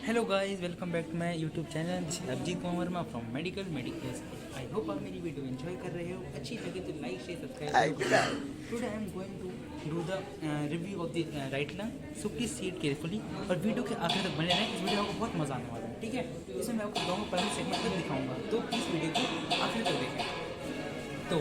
Hello guys, welcome back to my YouTube channel. This is Abhijeet Kumar Verma from medical medicals. I hope आप मेरी video enjoy कर रहे हो। अच्छी लगे तो लाइक शेयर सब्सक्राइब करो। Today I am going to do the review of the right lung, so please see it carefully और वीडियो के आखिर तक बने रहें। इस वीडियो को बहुत मजा आने वाला है, ठीक है। इसमें मैं आपको दोनों पहले सेगमेंट तक दिखाऊंगा, तो प्लीज़ वीडियो को आखिर तक देखें। तो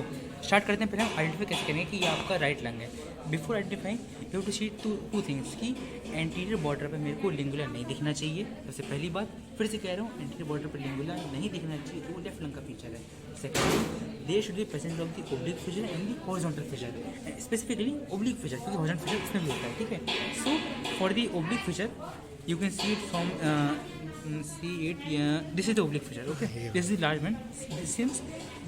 स्टार्ट करते हैं। पहले हम आइडेंटिफाई कैसे करेंगे कि ये आपका राइट लंग है। Before identifying you have to see two things कि एंटीरियर बॉर्डर पे मेरे को लिंगुला नहीं दिखना चाहिए। सबसे पहली बात, फिर से कह रहा हूँ, एंटीरियर बॉर्डर पर लिंगुला नहीं दिखना चाहिए, तो वो लेफ्ट लंग का फीचर है। Secondly, there should be presence of the oblique fissure and the horizontal fissure, specifically oblique fissure, क्योंकि हॉरिजॉन्टल फिशर इसमें भी होता है, ठीक है। So for the oblique fissure you can see it from see it, yeah, this is the oblique fissure, okay. This is the large one. Since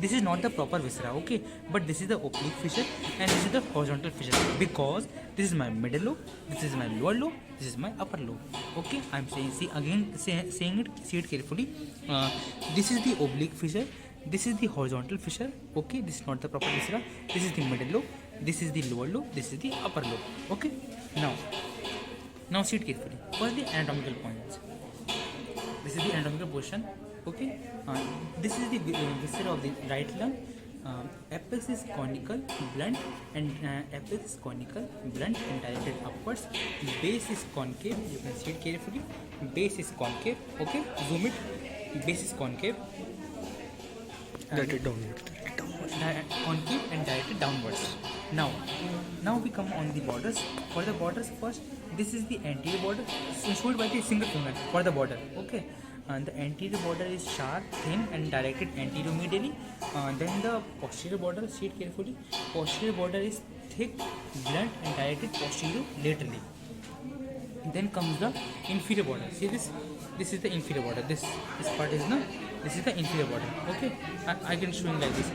this is not the proper viscera, okay, but this is the oblique fissure and this is the horizontal fissure, because this is my middle lobe, this is my lower lobe, this is my upper lobe, okay. I'm saying, see again, saying it, see it carefully. This is the oblique fissure, this is the horizontal fissure, okay. This is not the proper viscera. This is the middle lobe, this is the lower lobe, this is the upper lobe, okay. Now see it carefully. First, the anatomical points. This is the anatomical portion. Okay. This is the viscera of the right lung. Apex is conical, blunt, and apex is conical, blunt, and directed upwards. Base is concave. You can see it carefully. Base is concave. Okay. Zoom it. Base is concave. Directed downwards. Concave and directed downwards. Now we come on the borders. For the borders first, this is the anterior border, showed by the single finger for the border, okay. And the anterior border is sharp, thin, and directed anteromedially. Then the posterior border, see it carefully. Posterior border is thick, blunt, and directed posterior-laterally. Then comes the inferior border. See this? This is the inferior border. This part is this is the inferior border. Okay, I can show you like this.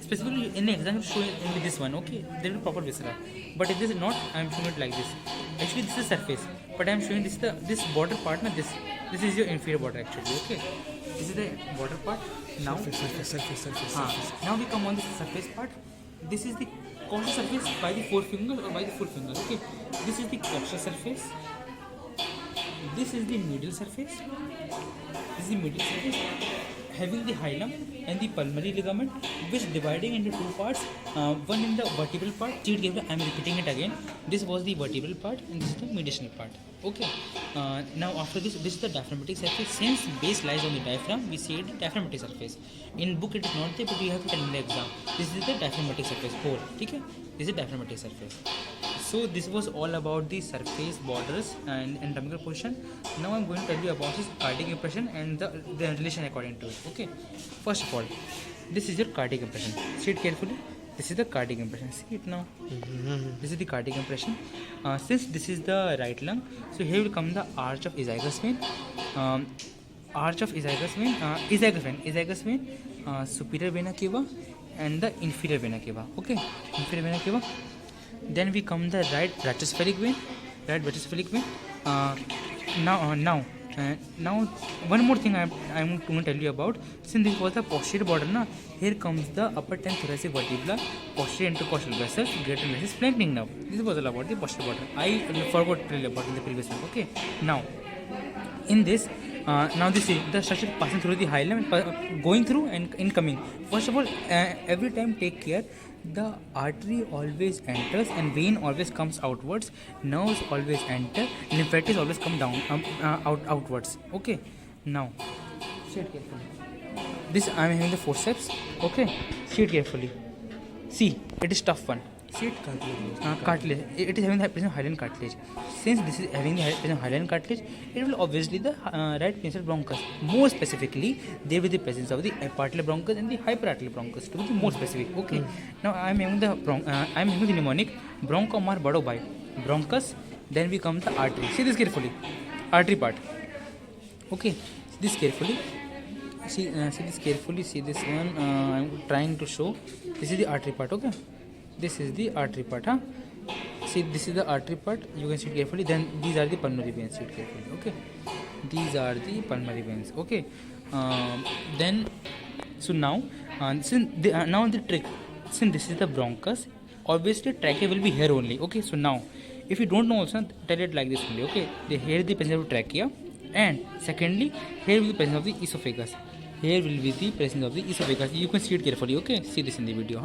Specifically in the exam, show it only this one. Okay, there will be proper viscera. But if this is not, I am showing it like this. Actually, this is surface, but I am showing this border part. Na this is your inferior border actually. Okay, this is the border part. Now surface. Now we come on the surface part. This is the costal surface by the forefinger or by the full finger. Okay, this is the costal surface. This is the medial surface. This is the medial surface having the hilum and the pulmonary ligament, which dividing into two parts. One in the vertebral part. I am repeating it again. This was the vertebral part and this is the mediastinal part. Okay. Now after this is the diaphragmatic surface. Since base lies on the diaphragm, we say the diaphragmatic surface. In book it is not there, but we have to tell in the exam. This is the diaphragmatic surface. Whole. Okay. This is diaphragmatic surface. So this was all about the surface, borders, and anatomical portion. Now I'm going to tell you about his cardiac impression and the relation according to it. Okay. First of all, this is your cardiac impression. See it carefully. This is the cardiac impression. See it now. This is the cardiac impression. Since this is the right lung, so here will come the arch of azygos vein. Arch of azygos vein, superior vena cava, and the inferior vena cava. Okay, inferior vena cava. Then we come the right brachyspheric vein. Now one more thing I am going to tell you about. Since this was the posterior border, na, here comes the upper 10 thoracic vertebra, posterior intercostal vessels, greater vessels, flanking nerve. This was all about the posterior border. I forgot to tell you about in the previous one. Okay. Now in this, now this is the structure passing through the hilum, going through and incoming. First of all, every time take care. The artery always enters and vein always comes outwards. Nerves always enter. Lymphatics always come down, outwards. Okay. Now, see it carefully. This I am having the forceps. Okay. See it carefully. See, it is tough one. See it, cartilage. It is having the presence of hyaline cartilage. Since this is having the presence of hyaline cartilage, it will obviously the right pencil bronchus. More specifically, there will be the presence of the epiarticular bronchus and the hyperarticular bronchus. To be more specific, okay. Now I am having the mnemonic bronchomar bado by bronchus. Then we come the artery. See this carefully. Artery part. Okay. See this carefully. See this carefully. See this one. I am trying to show. This is the artery part. Okay. This is the artery part, huh? See, this is the artery part. You can see it carefully. Then these are the pulmonary veins. See it carefully. Okay. These are the pulmonary veins. Okay. Then, so now, now the trick. Since this is the bronchus, obviously trachea will be here only. Okay. So now, if you don't know also, tell it like this only. Okay. Here is the presence of trachea, And secondly, here will be presence of the esophagus. Here will be the presence of the esophagus. You can see it carefully. Okay, see this in the video.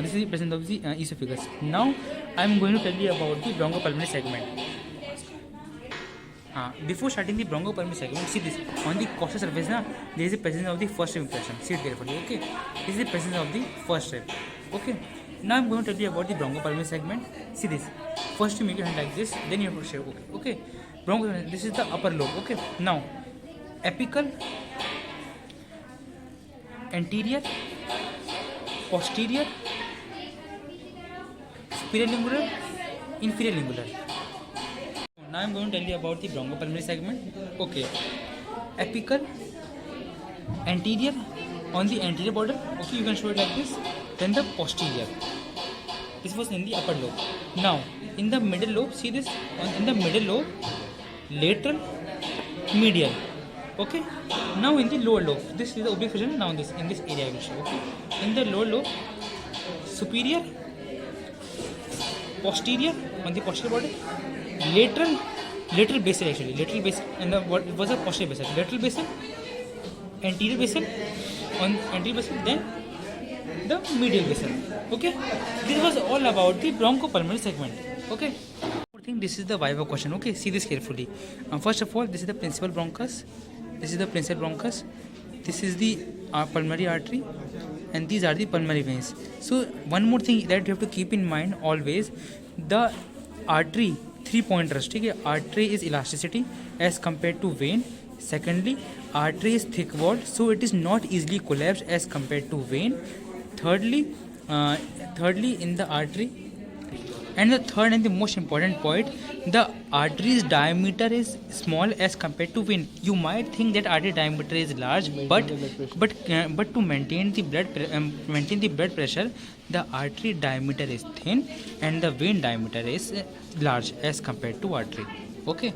This is the presence of the esophagus. Now I am going to tell you about the bronchopulmonary segment. Before starting the bronchopulmonary segment, see this on the costal surface. There is the presence of the first rib impression. See it carefully. Okay, this is the presence of the first rib. Okay. Now I am going to tell you about the bronchopulmonary segment. See this. First you make your hand like this, then you have to shave. Okay. This is the upper lobe. Okay. Now, apical, anterior, posterior, superior lingular, inferior lingular. Now I am going to tell you about the bronchopulmonary segment. Okay. Apical, anterior, on the anterior border. Okay, you can show it like this. Then the posterior. This was in the upper lobe. Now, in the middle lobe, see this? In the middle lobe, lateral, medial. Okay. Now in the lower lobe, this is the oblique region. Now in this area I will show. Okay. In the lower lobe, superior, posterior on the posterior body, lateral basal actually, lateral basal, and the what it was a posterior basal, lateral basal, anterior basal, on anterior basal, then the medial basal. Okay. This was all about the bronchopulmonary segment. Okay. I think this is the viva question. Okay, see this carefully. First of all, this is the principal bronchus. This is the principal bronchus. This is the pulmonary artery, and these are the pulmonary veins. So one more thing that you have to keep in mind always: the artery, 3 pointers. Okay, artery is elasticity as compared to vein. Secondly, artery is thick walled, so it is not easily collapsed as compared to vein. Thirdly, in the artery. And the third and the most important point, the artery's diameter is small as compared to vein. You might think that artery diameter is large, but to maintain the blood pressure, the artery diameter is thin and the vein diameter is large as compared to artery. Okay.